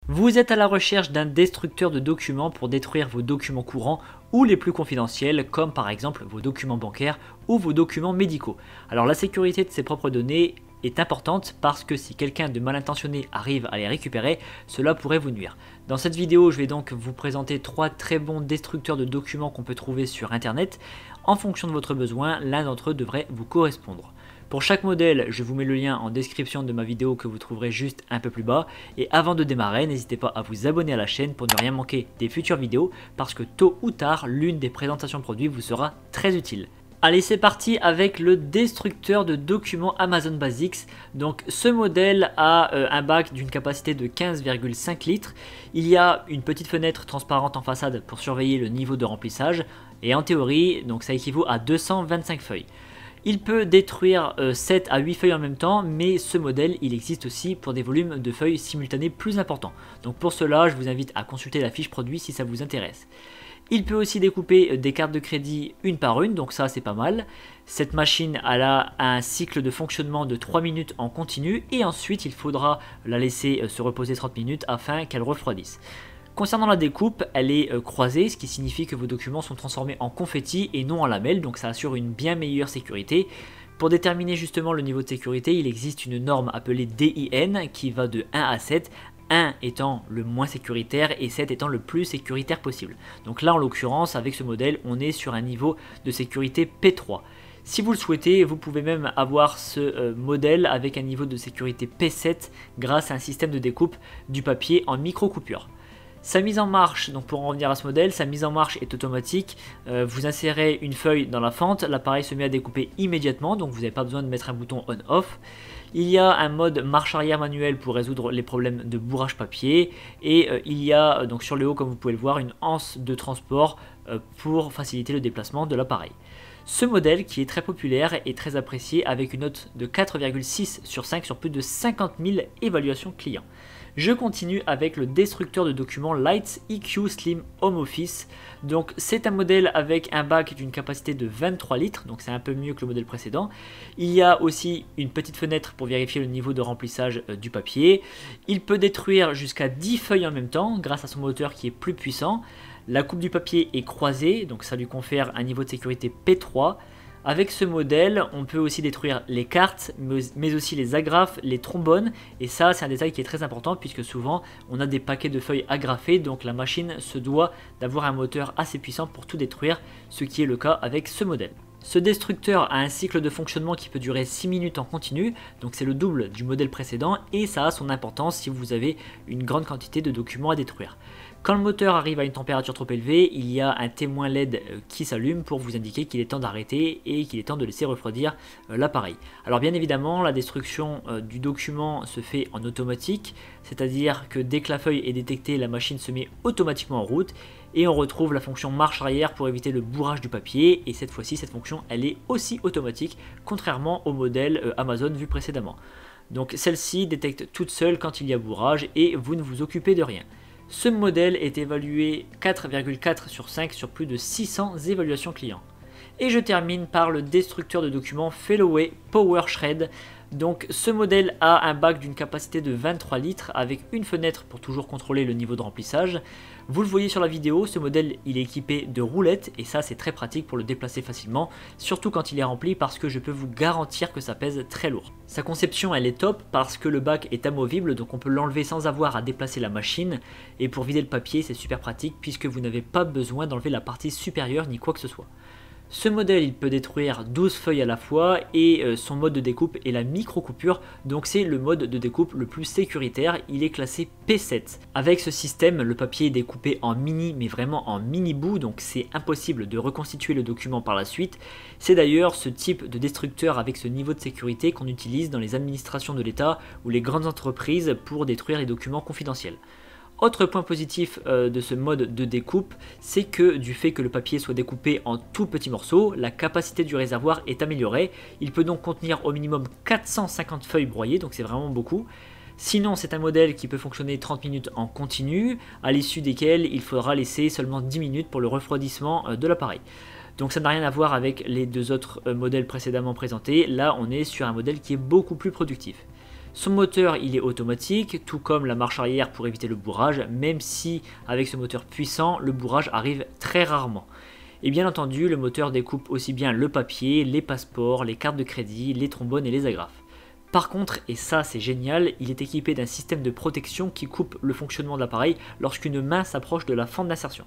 Vous êtes à la recherche d'un destructeur de documents pour détruire vos documents courants ou les plus confidentiels, comme par exemple vos documents bancaires ou vos documents médicaux. Alors la sécurité de ses propres données est importante parce que si quelqu'un de mal intentionné arrive à les récupérer, cela pourrait vous nuire. Dans cette vidéo, je vais donc vous présenter 3 très bons destructeurs de documents qu'on peut trouver sur internet. En fonction de votre besoin, l'un d'entre eux devrait vous correspondre. Pour chaque modèle, je vous mets le lien en description de ma vidéo que vous trouverez juste un peu plus bas. Et avant de démarrer, n'hésitez pas à vous abonner à la chaîne pour ne rien manquer des futures vidéos parce que tôt ou tard, l'une des présentations produits vous sera très utile. Allez, c'est parti avec le destructeur de documents Amazon Basics. Donc ce modèle a un bac d'une capacité de 15,5 litres. Il y a une petite fenêtre transparente en façade pour surveiller le niveau de remplissage. Et en théorie, donc ça équivaut à 225 feuilles. Il peut détruire 7 à 8 feuilles en même temps, mais ce modèle, il existe aussi pour des volumes de feuilles simultanés plus importants. Donc pour cela, je vous invite à consulter la fiche produit si ça vous intéresse. Il peut aussi découper des cartes de crédit une par une, donc ça c'est pas mal. Cette machine elle a un cycle de fonctionnement de 3 minutes en continu et ensuite il faudra la laisser se reposer 30 minutes afin qu'elle refroidisse. Concernant la découpe, elle est croisée, ce qui signifie que vos documents sont transformés en confetti et non en lamelles, donc ça assure une bien meilleure sécurité. Pour déterminer justement le niveau de sécurité, il existe une norme appelée DIN qui va de 1 à 7, 1 étant le moins sécuritaire et 7 étant le plus sécuritaire possible. Donc là en l'occurrence, avec ce modèle, on est sur un niveau de sécurité P3. Si vous le souhaitez, vous pouvez même avoir ce modèle avec un niveau de sécurité P7 grâce à un système de découpe du papier en micro-coupure. Sa mise en marche, donc pour en revenir à ce modèle, sa mise en marche est automatique. Vous insérez une feuille dans la fente, l'appareil se met à découper immédiatement, donc vous n'avez pas besoin de mettre un bouton on-off. Il y a un mode marche arrière manuel pour résoudre les problèmes de bourrage papier et il y a donc sur le haut, comme vous pouvez le voir, une anse de transport pour faciliter le déplacement de l'appareil. Ce modèle qui est très populaire et très apprécié avec une note de 4,6 sur 5 sur plus de 50 000 évaluations clients. Je continue avec le destructeur de documents Lights EQ Slim Home Office. Donc c'est un modèle avec un bac d'une capacité de 23 litres, donc c'est un peu mieux que le modèle précédent. Il y a aussi une petite fenêtre pour vérifier le niveau de remplissage du papier. Il peut détruire jusqu'à 10 feuilles en même temps grâce à son moteur qui est plus puissant. La coupe du papier est croisée, donc ça lui confère un niveau de sécurité P3. Avec ce modèle, on peut aussi détruire les cartes, mais aussi les agrafes, les trombones. Et ça, c'est un détail qui est très important puisque souvent, on a des paquets de feuilles agrafées. Donc la machine se doit d'avoir un moteur assez puissant pour tout détruire, ce qui est le cas avec ce modèle. Ce destructeur a un cycle de fonctionnement qui peut durer 6 minutes en continu, donc c'est le double du modèle précédent et ça a son importance si vous avez une grande quantité de documents à détruire. Quand le moteur arrive à une température trop élevée, il y a un témoin LED qui s'allume pour vous indiquer qu'il est temps d'arrêter et qu'il est temps de laisser refroidir l'appareil. Alors bien évidemment, la destruction du document se fait en automatique, c'est-à-dire que dès que la feuille est détectée, la machine se met automatiquement en route et on retrouve la fonction marche arrière pour éviter le bourrage du papier et cette fois-ci, cette fonction, elle est aussi automatique, contrairement au modèle Amazon vu précédemment. Donc celle-ci détecte toute seule quand il y a bourrage et vous ne vous occupez de rien. Ce modèle est évalué 4,4 sur 5 sur plus de 600 évaluations clients. Et je termine par le destructeur de documents Felloway Power Shred. Donc ce modèle a un bac d'une capacité de 23 litres avec une fenêtre pour toujours contrôler le niveau de remplissage. Vous le voyez sur la vidéo, ce modèle il est équipé de roulettes et ça c'est très pratique pour le déplacer facilement, surtout quand il est rempli parce que je peux vous garantir que ça pèse très lourd. Sa conception elle est top parce que le bac est amovible donc on peut l'enlever sans avoir à déplacer la machine et pour vider le papier c'est super pratique puisque vous n'avez pas besoin d'enlever la partie supérieure ni quoi que ce soit. Ce modèle il peut détruire 12 feuilles à la fois et son mode de découpe est la micro-coupure, donc c'est le mode de découpe le plus sécuritaire, il est classé P7. Avec ce système, le papier est découpé en mini, mais vraiment en mini bouts, donc c'est impossible de reconstituer le document par la suite. C'est d'ailleurs ce type de destructeur avec ce niveau de sécurité qu'on utilise dans les administrations de l'État ou les grandes entreprises pour détruire les documents confidentiels. Autre point positif de ce mode de découpe, c'est que du fait que le papier soit découpé en tout petits morceaux, la capacité du réservoir est améliorée. Il peut donc contenir au minimum 450 feuilles broyées, donc c'est vraiment beaucoup. Sinon, c'est un modèle qui peut fonctionner 30 minutes en continu, à l'issue desquelles il faudra laisser seulement 10 minutes pour le refroidissement de l'appareil. Donc ça n'a rien à voir avec les deux autres modèles précédemment présentés. Là, on est sur un modèle qui est beaucoup plus productif. Son moteur il est automatique, tout comme la marche arrière pour éviter le bourrage, même si avec ce moteur puissant, le bourrage arrive très rarement. Et bien entendu, le moteur découpe aussi bien le papier, les passeports, les cartes de crédit, les trombones et les agrafes. Par contre, et ça c'est génial, il est équipé d'un système de protection qui coupe le fonctionnement de l'appareil lorsqu'une main s'approche de la fente d'insertion.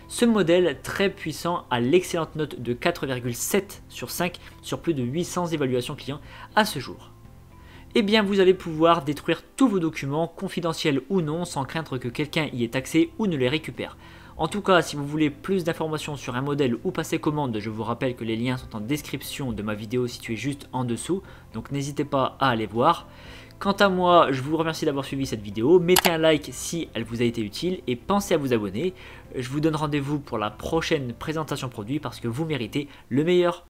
Ce modèle très puissant a l'excellente note de 4,7 sur 5 sur plus de 800 évaluations clients à ce jour. Eh bien vous allez pouvoir détruire tous vos documents, confidentiels ou non, sans craindre que quelqu'un y ait accès ou ne les récupère. En tout cas, si vous voulez plus d'informations sur un modèle ou passer commande, je vous rappelle que les liens sont en description de ma vidéo située juste en dessous, donc n'hésitez pas à aller voir. Quant à moi, je vous remercie d'avoir suivi cette vidéo, mettez un like si elle vous a été utile et pensez à vous abonner. Je vous donne rendez-vous pour la prochaine présentation produit parce que vous méritez le meilleur.